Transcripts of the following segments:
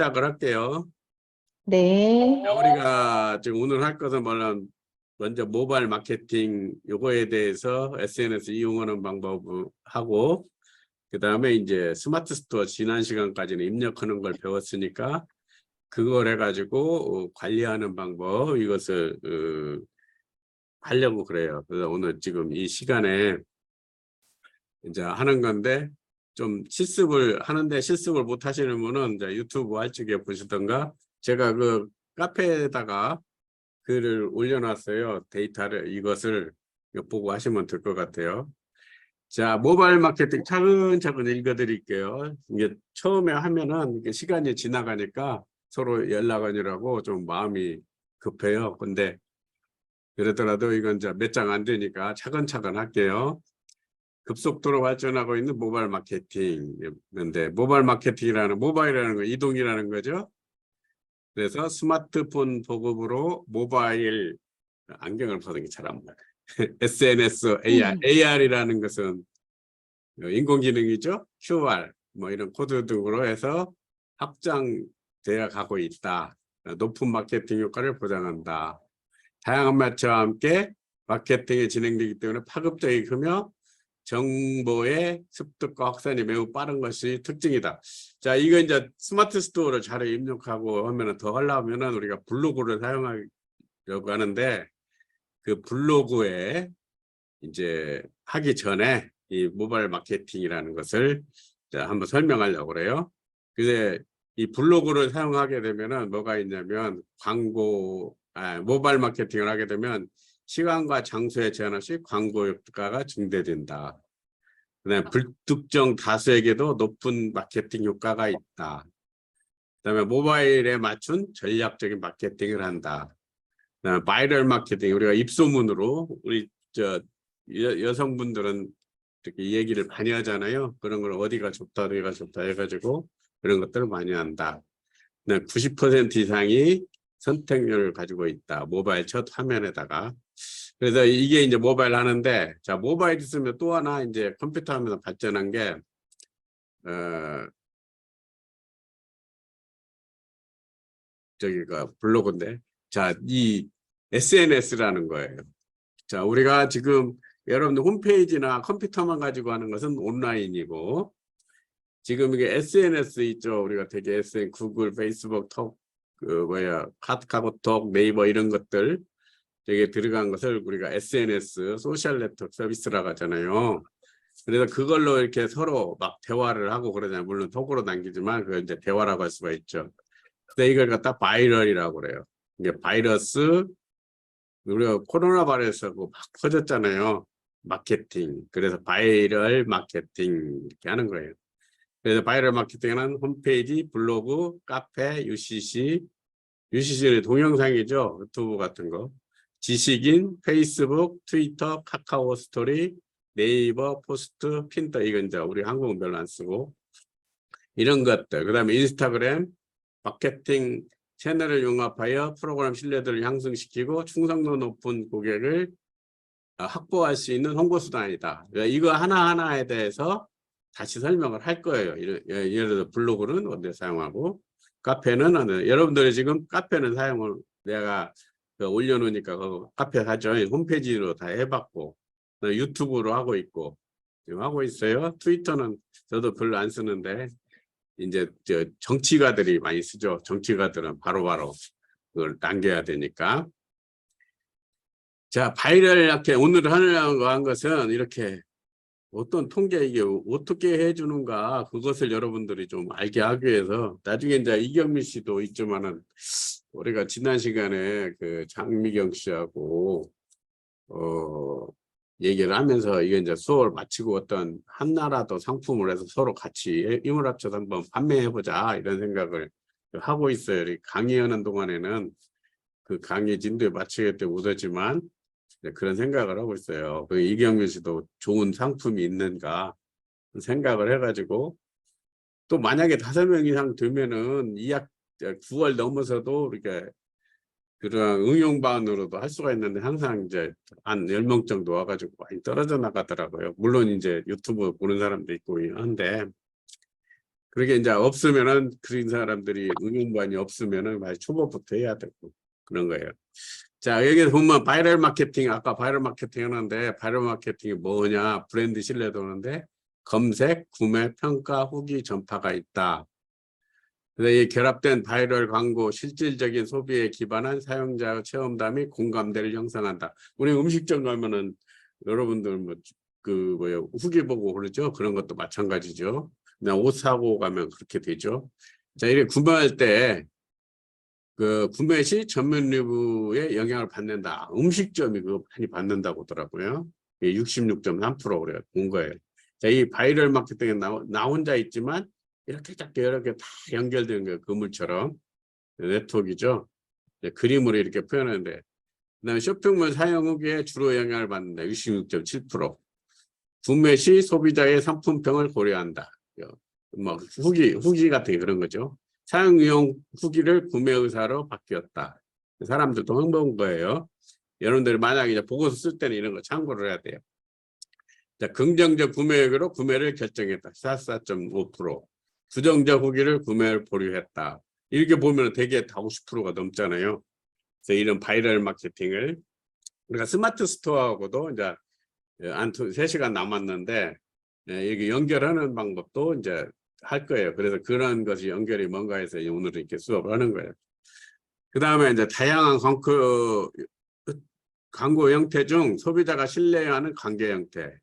시작을 할게요. 네. 자, 우리가 지금 오늘 할 것은 먼저 모바일 마케팅 요거에 대해서 SNS 이용하는 방법하고, 그 다음에 이제 스마트 스토어 지난 시간까지는 입력하는 걸 배웠으니까 그걸 해가지고 관리하는 방법, 이것을 하려고 그래요. 그래서 오늘 지금 이 시간에 이제 하는 건데, 좀 실습을 하는데 실습을 못 하시는 분은 이제 유튜브 알쪽에 보시던가, 제가 그 카페에다가 글을 올려놨어요. 데이터를, 이것을 보고 하시면 될 것 같아요. 자, 모바일 마케팅 차근차근 읽어드릴게요. 이게 처음에 하면은 이게 시간이 지나가니까 서로 연락하느라고 좀 마음이 급해요. 근데 그러더라도 이건 이제 몇 장 안 되니까 차근차근 할게요. 급속도로 발전하고 있는 모바일 마케팅인데, 모바일이라는 건 이동이라는 거죠. 그래서 스마트폰 보급으로 모바일, 안경을 벗은 게 잘 안 보여요. SNS, AR이라는 것은 인공지능이죠. QR, 뭐 이런 코드 등으로 해서 확장되어 가고 있다. 높은 마케팅 효과를 보장한다. 다양한 매체와 함께 마케팅이 진행되기 때문에 파급적이며 정보의 습득과 확산이 매우 빠른 것이 특징이다. 자, 이거 이제 스마트 스토어를 잘 입력하고 하면은 더 하려면은 우리가 블로그를 사용하려고 하는데, 그 블로그에 이제 하기 전에 이 모바일 마케팅이라는 것을 한번 설명하려고 그래요. 근데 이 블로그를 사용하게 되면은 뭐가 있냐면, 모바일 마케팅을 하게 되면 시간과 장소에 제한 없이 광고 효과가 증대된다. 그다음에 불특정 다수에게도 높은 마케팅 효과가 있다. 그다음에 모바일에 맞춘 전략적인 마케팅을 한다. 그다음에 바이럴 마케팅, 우리가 입소문으로, 우리 여성분들은 이렇게 얘기를 많이 하잖아요. 그런 걸 어디가 좋다 해가지고 그런 것들을 많이 한다. 90% 이상이 선택률을 가지고 있다. 모바일 첫 화면에다가. 그래서 이게 이제 모바일 하는데, 자, 모바일 있으면 또 하나 이제 컴퓨터 하면서 발전한 게, 저기가 블로그인데, 자, 이 SNS라는 거예요. 자, 우리가 지금 여러분들 홈페이지나 컴퓨터만 가지고 하는 것은 온라인이고, 지금 이게 SNS 있죠. 우리가 되게 SNS, 구글, 페이스북, 카카오톡, 네이버 이런 것들, 여기에 들어간 것을 우리가 SNS, 소셜 네트워크 서비스라고 하잖아요. 그래서 그걸로 이렇게 서로 막 대화를 하고 그러잖아요. 물론 톡으로 남기지만 그걸 이제 대화라고 할 수가 있죠. 근데 이걸 갖다 바이럴이라고 그래요. 이게 바이러스, 우리가 코로나 바이러스하고 막 퍼졌잖아요. 마케팅. 그래서 바이럴 마케팅 이렇게 하는 거예요. 그래서 바이럴 마케팅은 홈페이지, 블로그, 카페, UCC는 동영상이죠. 유튜브 같은 거. 지식인, 페이스북, 트위터, 카카오 스토리, 네이버, 포스트, 핀터, 이건 이제 우리 한국은 별로 안 쓰고, 이런 것들. 그 다음에 인스타그램, 마케팅 채널을 융합하여 프로그램 신뢰도를 향상시키고 충성도 높은 고객을 확보할 수 있는 홍보수단이다. 이거 하나하나에 대해서 다시 설명을 할 거예요. 예를 들어 블로그는 어디에 사용하고, 카페는 여러분들이 지금 카페는 사용을 내가 올려놓으니까 그 카페 하죠. 홈페이지로 다 해봤고, 유튜브로 하고 있고 지금 하고 있어요. 트위터는 저도 별로 안 쓰는데 이제 정치가들이 많이 쓰죠. 정치가들은 바로바로 그걸 남겨야 되니까. 자, 바이럴 이렇게 오늘 하려고 한 것은 이렇게 어떤 통계, 이게 어떻게 해주는가, 그것을 여러분들이 좀 알게 하기 위해서. 나중에 이제 이경민 씨도 있지만은 우리가 지난 시간에 그 장미경 씨하고 얘기를 하면서 이게 이제 수업을 마치고 어떤 한나라도 상품을 해서 서로 같이 힘을 합쳐서 한번 판매해보자, 이런 생각을 하고 있어요. 강의하는 동안에는 그 강의 진도에 맞추기 때문에 못하지만 그런 생각을 하고 있어요. 그 이경민 씨도 좋은 상품이 있는가 생각을 해가지고, 또 만약에 5명 이상 되면은 9월 넘어서도 이렇게 그런 응용반으로도 할 수가 있는데, 항상 이제 한 10명 정도 와가지고 많이 떨어져 나가더라고요. 물론 이제 유튜브 보는 사람도 있고 한데, 그러게 이제 없으면은 그런 사람들이 응용반이 없으면은 많이 초보부터 해야 되고 그런 거예요. 자, 여기 보면 바이럴 마케팅, 아까 바이럴 마케팅 하는데 바이럴 마케팅이 뭐냐? 브랜드 신뢰도는데 검색, 구매, 평가, 후기, 전파가 있다. 그래서 이 결합된 바이럴 광고, 실질적인 소비에 기반한 사용자 체험담 및 공감대를 형성한다. 우리 음식점 가면은 여러분들 후기 보고 그러죠? 그런 것도 마찬가지죠. 그냥 옷 사고 가면 그렇게 되죠. 자, 이렇게 구매할 때 그 구매 시 전면 리뷰에 영향을 받는다. 음식점이 그거 많이 받는다고 하더라고요. 66.3% 그래요. 본 거예요. 자, 이 바이럴 마케팅에 나 혼자 있지만 이렇게 작게 이렇게 다 연결되는 거예요. 그물처럼. 네트워크죠. 그림으로 이렇게 표현하는데. 그다음에 쇼핑몰 사용 후기에 주로 영향을 받는다. 66.7%. 구매 시 소비자의 상품평을 고려한다. 뭐 후기 같은 게 그런 거죠. 사용용 후기를 구매 의사로 바뀌었다. 사람들도 흥분 거예요. 여러분들이 만약에 이제 보고서 쓸 때는 이런 거 참고를 해야 돼요. 자, 긍정적 구매액으로 구매를 결정했다. 44.5%. 부정적 후기를 구매를 보류했다. 이렇게 보면 되게 다 50%가 넘잖아요. 그래서 이런 바이럴 마케팅을 우리가 스마트 스토어하고도 이제 한 3시간 남았는데 이게 연결하는 방법도 이제 할 거예요. 그래서 그런 것이 연결이 뭔가 해서 오늘 이렇게 수업을 하는 거예요. 그 다음에 이제 다양한 광고 형태 중 소비자가 신뢰하는 관계 형태.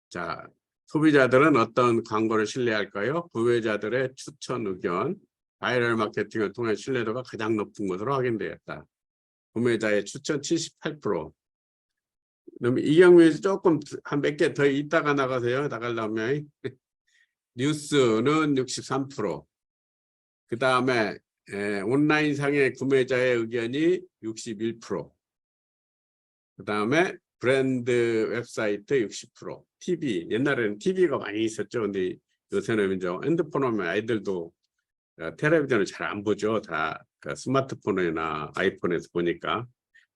자, 소비자들은 어떤 광고를 신뢰할까요? 구매자들의 추천 의견, 바이럴 마케팅을 통해 신뢰도가 가장 높은 것으로 확인되었다. 구매자의 추천 78%. 그럼 이 경우에 조금 한 몇 개 더 있다가 나가세요. 나가려면 뉴스는 63%. 그 다음에 온라인상의 구매자의 의견이 61%. 그 다음에 브랜드 웹사이트 60%. TV. 옛날에는 TV가 많이 있었죠. 근데 요새는 이제 핸드폰 하면 아이들도 텔레비전을 잘 안 보죠. 다 스마트폰이나 아이폰에서 보니까.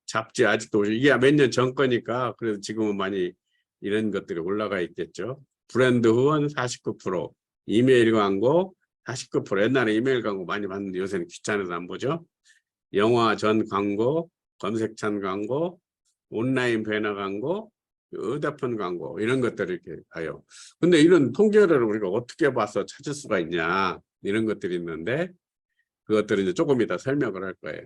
잡지 아직도 이게 몇 년 전 거니까 그래서 지금은 많이 이런 것들이 올라가 있겠죠. 브랜드 후원 49%, 이메일 광고 49%. 옛날에 이메일 광고 많이 봤는데 요새는 귀찮아서 안 보죠. 영화 전 광고, 검색창 광고, 온라인 배너 광고, 휴대폰 광고 이런 것들을 이렇게 봐요. 근데 이런 통계를 우리가 어떻게 봐서 찾을 수가 있냐 이런 것들이 있는데 그것들을 이제 조금 이따 설명을 할 거예요.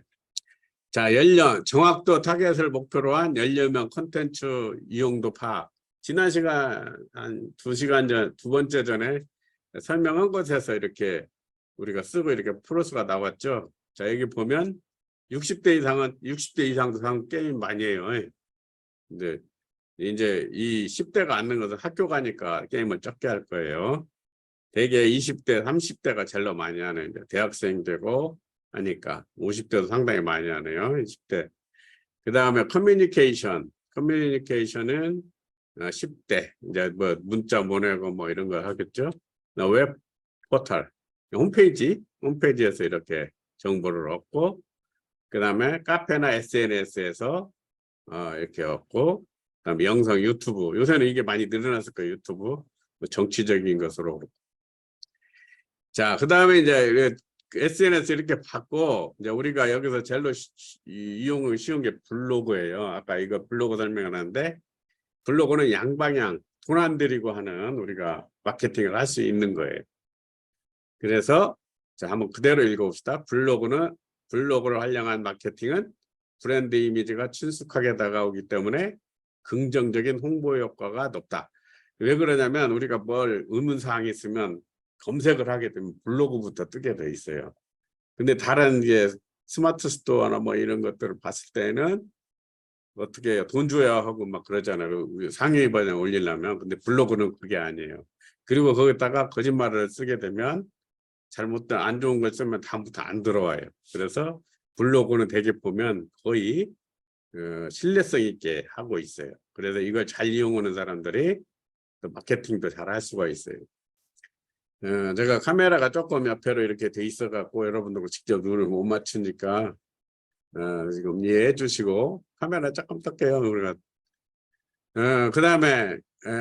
자, 연령, 정확도 타겟을 목표로 한 연령명 콘텐츠 이용도 파악. 지난 시간 한 2시간 전, 두 번째 전에 설명한 것에서 이렇게 우리가 쓰고 이렇게 플러스가 나왔죠. 자, 여기 보면 60대 이상도 게임 많이 해요. 근데 이제 이 10대가 앉는 것은 학교 가니까 게임을 적게 할 거예요. 대개 20대, 30대가 제일 많이 하는 대학생 되고 하니까 50대도 상당히 많이 하네요. 20대. 그 다음에 커뮤니케이션은 10대 이제 뭐 문자 보내고 뭐 이런 거 하겠죠. 웹 포털 홈페이지에서 이렇게 정보를 얻고 그 다음에 카페나 SNS에서 이렇게 얻고 그다음에 영상 유튜브 요새는 이게 많이 늘어났을 거예요. 유튜브 뭐 정치적인 것으로. 자, 그 다음에 이제 SNS 이렇게 받고 이제 우리가 여기서 제일로 이용을 쉬운 게 블로그예요. 아까 이거 블로그 설명을 하는데 블로그는 양방향 돈 안 들이고 하는 우리가 마케팅을 할 수 있는 거예요. 그래서 자, 한번 그대로 읽어봅시다. 블로그를 활용한 마케팅은 브랜드 이미지가 친숙하게 다가오기 때문에 긍정적인 홍보 효과가 높다. 왜 그러냐면 우리가 뭘 의문사항이 있으면 검색을 하게 되면 블로그부터 뜨게 돼 있어요. 근데 다른 게 스마트 스토어나 뭐 이런 것들을 봤을 때는 어떻게 해요? 돈 줘야 하고 막 그러잖아요. 상위 버전 올리려면. 근데 블로그는 그게 아니에요. 그리고 거기다가 거짓말을 쓰게 되면 잘못된 안 좋은 걸 쓰면 다음부터 안 들어와요. 그래서 블로그는 대개 보면 거의 신뢰성 있게 하고 있어요. 그래서 이걸 잘 이용하는 사람들이 마케팅도 잘 할 수가 있어요. 제가 카메라가 조금 옆으로 이렇게 돼 있어 갖고 여러분들 직접 눈을 못 맞추니까 지금 이해해 주시고 카메라 조금 뜰게요. 우리가 그 다음에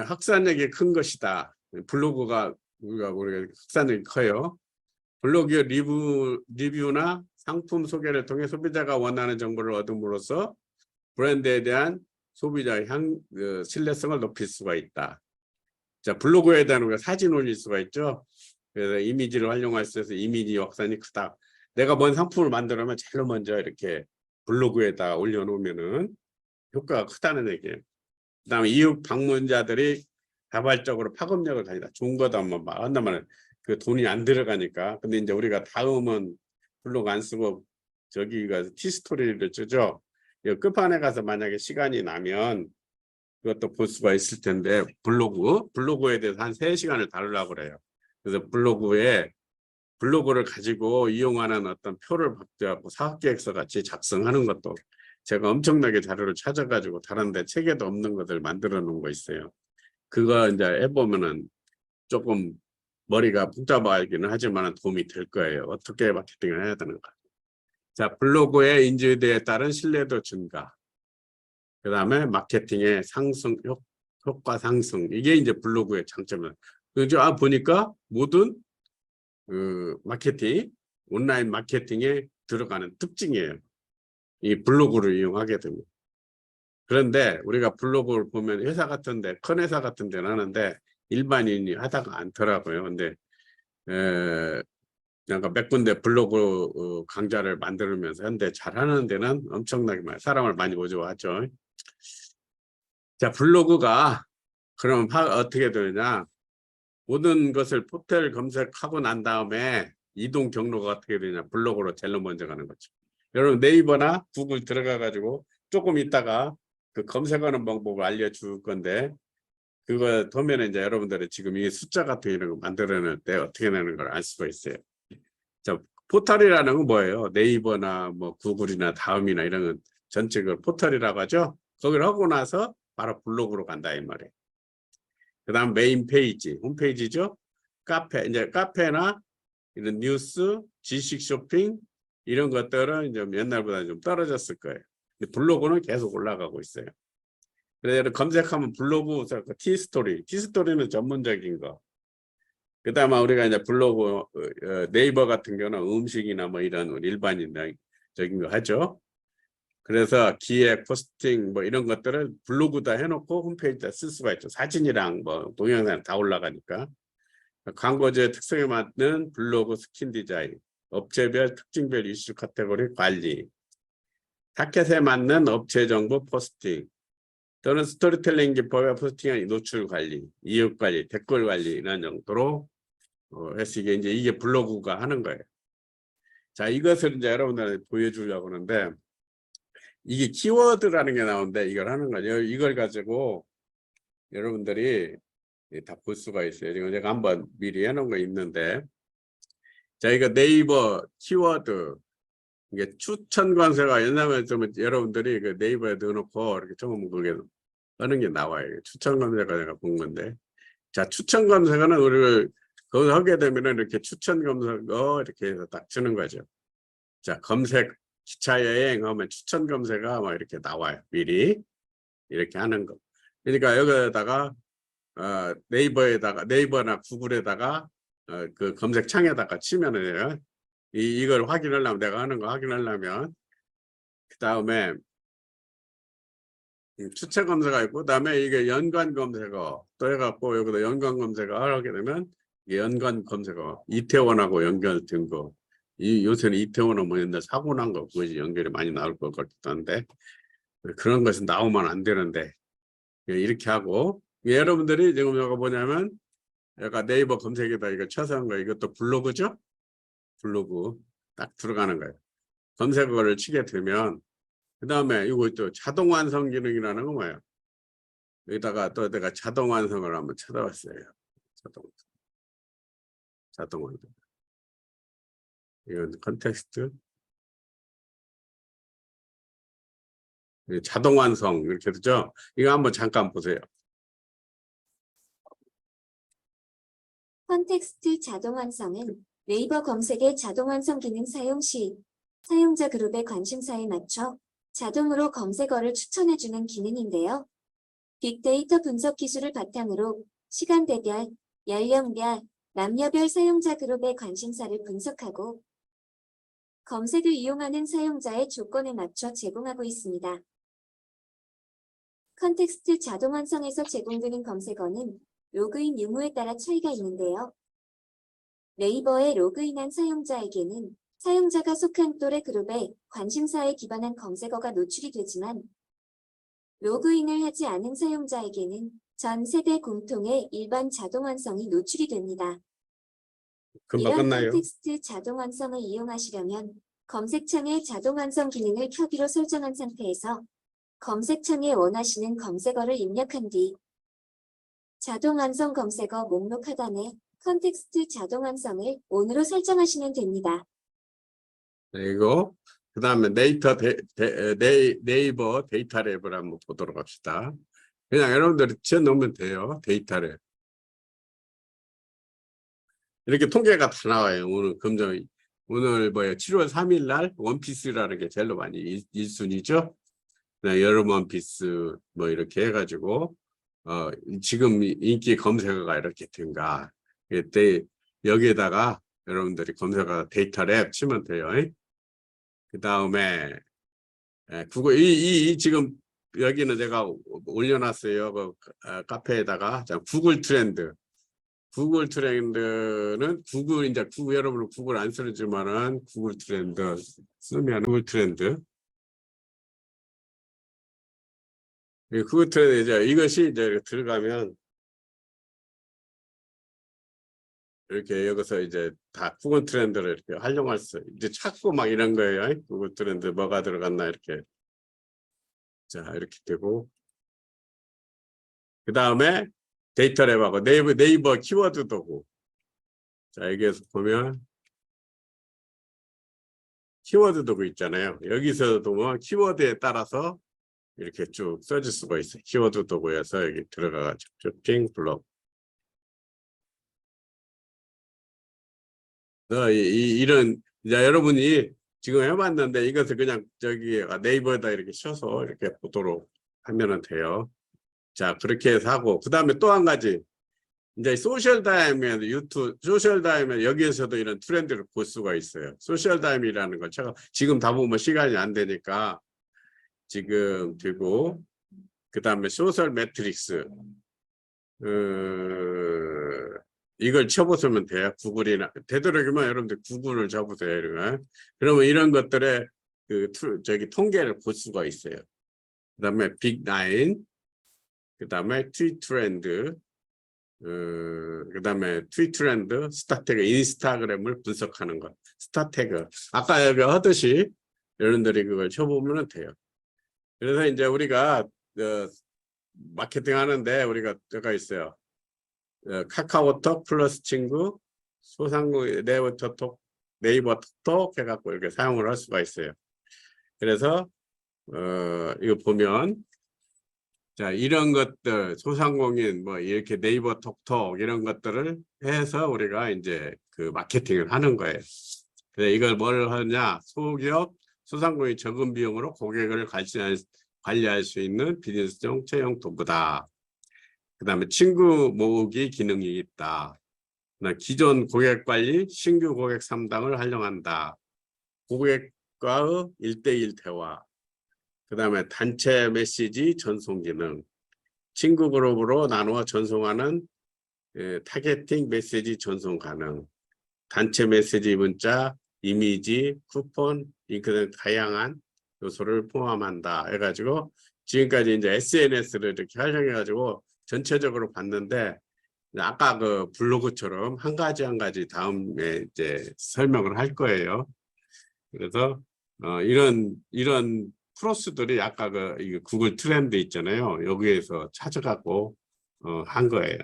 확산력이 큰 것이다. 블로그가 우리가 확산력이 커요. 블로그 리뷰나 상품 소개를 통해 소비자가 원하는 정보를 얻음으로써 브랜드에 대한 소비자의 신뢰성을 높일 수가 있다. 자, 블로그에 대한 우리가 사진 올릴 수가 있죠. 그래서 이미지를 활용할 수 있어서 이미지 확산이 크다. 내가 뭔 상품을 만들면 제일 먼저 이렇게 블로그에다 올려놓으면은 효과가 크다는 얘기예요. 그다음에 이웃 방문자들이 자발적으로 파급력을 가진다. 좋은 거다 막 한다면 그 돈이 안 들어가니까. 근데 이제 우리가 다음은 블로그 안 쓰고 저기가 티스토리를 쓰죠. 끝판에 가서 만약에 시간이 나면 그것도 볼 수가 있을 텐데 블로그에 대해서 한 3시간을 다루려고 그래요. 그래서 블로그를 가지고 이용하는 어떤 표를 박제하고 사업계획서 같이 작성하는 것도 제가 엄청나게 자료를 찾아가지고 다른데 책에도 없는 것들 만들어 놓은 거 있어요. 그거 이제 해보면은 조금 머리가 복잡하기는 하지만 도움이 될 거예요. 어떻게 마케팅을 해야 되는가. 자, 블로그의 인지도에 따른 신뢰도 증가. 그 다음에 마케팅의 상승, 효과 상승. 이게 이제 블로그의 장점이에요. 그죠? 보니까 모든 마케팅, 온라인 마케팅에 들어가는 특징이에요. 이 블로그를 이용하게 되면. 그런데 우리가 블로그를 보면 회사 같은데, 큰 회사 같은 데는 하는데 일반인이 하다가 않더라고요. 근데 그러니까 몇 군데 블로그 강좌를 만들면서 현대 잘하는 데는 엄청나게 사람을 많이 모집하죠. 자, 블로그가 그럼 어떻게 되느냐? 모든 것을 포털 검색하고 난 다음에 이동 경로가 어떻게 되냐? 블로그로 제일 먼저 가는 거죠. 여러분 네이버나 구글 들어가 가지고 조금 있다가 그 검색하는 방법을 알려줄 건데 그거 보면 이제 여러분들이 지금 이 숫자 같은 이런 거 만들어낼 때 어떻게 내는 걸 알 수가 있어요. 자, 포털이라는 건 뭐예요? 네이버나 뭐 구글이나 다음이나 이런 건 전체 그 포털이라고 하죠. 거기를 하고 나서 바로 블로그로 간다 이 말이에요. 그다음 메인 페이지, 홈페이지죠. 이제 카페나 이런 뉴스, 지식 쇼핑 이런 것들은 이제 옛날보다 좀 떨어졌을 거예요. 근데 블로그는 계속 올라가고 있어요. 그래서 검색하면 블로그, 티스토리는 전문적인 거. 그다음에 우리가 이제 블로그, 네이버 같은 경우는 음식이나 뭐 이런 일반인적인 거 하죠. 그래서 기획, 포스팅 뭐 이런 것들을 블로그다 해놓고 홈페이지에 쓸 수가 있죠. 사진이랑 뭐 동영상 다 올라가니까. 광고주의 특성에 맞는 블로그 스킨 디자인, 업체별 특징별 이슈 카테고리 관리, 타켓에 맞는 업체 정보 포스팅, 또는 스토리텔링 기법의 포스팅의 노출 관리, 이웃 관리, 댓글 관리 이런 정도로 해서 이게 블로그가 하는 거예요. 자, 이것을 이제 여러분들한테 보여주려고 하는데 이게 키워드라는 게 나오는데 이걸 하는 거죠. 이걸 가지고 여러분들이 다 볼 수가 있어요. 지금 제가 한번 미리 해놓은 거 있는데, 자, 이거 네이버 키워드 이게 추천 검색어 옛날에 좀 여러분들이 그 네이버에 넣어놓고 이렇게 처음 그게 하는 게 나와요. 추천 검색어 내가 본 건데, 자, 추천 검색어는 우리를 거기서 하게 되면은 이렇게 추천 검색어 이렇게 해서 딱 주는 거죠. 자, 검색 기차 여행 하면 추천 검색어 막 이렇게 나와요. 미리 이렇게 하는 거. 그러니까 여기다가 네이버나 구글에다가 그 검색창에다가 치면은 이걸 확인하려면 내가 하는 거 확인하려면 그 다음에 추천 검색어 있고 그다음에 이게 연관 검색어 또 해갖고 여기다 연관 검색어 하게 되면 연관 검색어 이태원하고 연결된 거. 요새는 이태원은 뭐 옛날 사고 난 거 그것이 연결이 많이 나올 것 같기도 한데 그런 것은 나오면 안 되는데 이렇게 하고 여러분들이 지금 이거 뭐냐면 약간 네이버 검색에다 이거 쳐서 한 거 이것도 블로그죠? 블로그 딱 들어가는 거예요. 검색어를 치게 되면 그 다음에 이거 또 자동 완성 기능이라는 거 뭐예요? 여기다가 또 내가 자동 완성을 한번 찾아봤어요. 자동 완성. 이건 컨텍스트. 자동 완성 이렇게 되죠? 이거 한번 잠깐 보세요. 컨텍스트 자동 완성은 네이버 검색의 자동 완성 기능 사용 시 사용자 그룹의 관심사에 맞춰 자동으로 검색어를 추천해주는 기능인데요. 빅데이터 분석 기술을 바탕으로 시간대별, 연령별, 남녀별 사용자 그룹의 관심사를 분석하고 검색을 이용하는 사용자의 조건에 맞춰 제공하고 있습니다. 컨텍스트 자동 완성에서 제공되는 검색어는 로그인 유무에 따라 차이가 있는데요. 네이버에 로그인한 사용자에게는 사용자가 속한 또래 그룹의 관심사에 기반한 검색어가 노출이 되지만 로그인을 하지 않은 사용자에게는 전 세대 공통의 일반 자동 완성이 노출이 됩니다. 금방 이런 끝나요. 컨텍스트 자동 완성을 이용하시려면 검색창에 자동 완성 기능을 켜기로 설정한 상태에서 검색창에 원하시는 검색어를 입력한 뒤 자동 완성 검색어 목록 하단에 컨텍스트 자동 완성을 ON으로 설정하시면 됩니다. 그리고 그 다음에 네이버 데이터 랩을 한번 보도록 합시다. 그냥 여러분들이 지어놓으면 돼요. 데이터 랩. 이렇게 통계가 다 나와요. 오늘 뭐예요? 7월 3일 날 원피스라는 게 제일 많이 1순위죠. 여름 원피스 뭐 이렇게 해가지고 지금 인기 검색어가 이렇게 된가. 그때 여기에다가 여러분들이 검색어 데이터 랩 치면 돼요. 그 다음에 구글 지금 여기는 제가 올려놨어요. 그 카페에다가 구글 트렌드. 구글 트렌드는 여러분은 구글 안 쓰지만은 구글 트렌드 쓰면 구글 트렌드. 구글 트렌드 이것이 이제 들어가면 이렇게 여기서 이제 다 구글 트렌드를 이렇게 활용할 수 이제 찾고 막 이런 거예요. 구글 트렌드 뭐가 들어갔나 이렇게. 자, 이렇게 되고. 그 다음에 데이터 랩하고 네이버 키워드 도구. 자, 여기에서 보면 키워드 도구 있잖아요. 여기서도 뭐 키워드에 따라서 이렇게 쭉 써줄 수가 있어요. 키워드 도구에서 여기 들어가가지고 쇼핑 블록. 이런 이제 여러분이 지금 해봤는데 이것을 그냥 네이버에다 이렇게 쳐서 이렇게 보도록 하면은 돼요. 자, 그렇게 해서 하고 그 다음에 또 한 가지 이제 소셜다임에 소셜다임에 여기에서도 이런 트렌드를 볼 수가 있어요. 소셜다임이라는 걸 제가 지금 다 보면 시간이 안 되니까 지금 되고 그 다음에 소셜 매트릭스 이걸 쳐보시면 돼요. 구글이나 되도록이면 여러분들 구글을 쳐보세요. 그러면 이런 것들의 통계를 볼 수가 있어요. 그 다음에 빅9, 그 다음에 트위트렌드, 그 다음에 트위트렌드, 스타태그, 인스타그램을 분석하는 것. 스타태그. 아까 여기 하듯이 여러분들이 그걸 쳐보면 돼요. 그래서 이제 우리가 마케팅 하는데 우리가 제가 있어요. 카카오톡 플러스 친구, 소상공 네이버 톡 해갖고 이렇게 사용을 할 수가 있어요. 그래서 이거 보면 자 이런 것들 소상공인 뭐 이렇게 네이버 톡톡 이런 것들을 해서 우리가 이제 그 마케팅을 하는 거예요. 그래서 이걸 뭘 하냐 소기업 소상공인 적은 비용으로 고객을 관리할 수 있는 비즈니스용 채용 도구다. 그 다음에 친구 모으기 기능이 있다. 기존 고객 관리, 신규 고객 상담을 활용한다. 고객과의 1:1 대화. 그 다음에 단체 메시지 전송 기능. 친구 그룹으로 나누어 전송하는 타겟팅 메시지 전송 가능. 단체 메시지 문자, 이미지, 쿠폰, 링크 등 다양한 요소를 포함한다. 해가지고 지금까지 이제 SNS를 이렇게 활용해가지고 전체적으로 봤는데 아까 그 블로그처럼 한 가지 다음에 이제 설명을 할 거예요. 그래서 이런 프로스들이 아까 그 구글 트렌드 있잖아요. 여기에서 찾아갖고 한 거예요.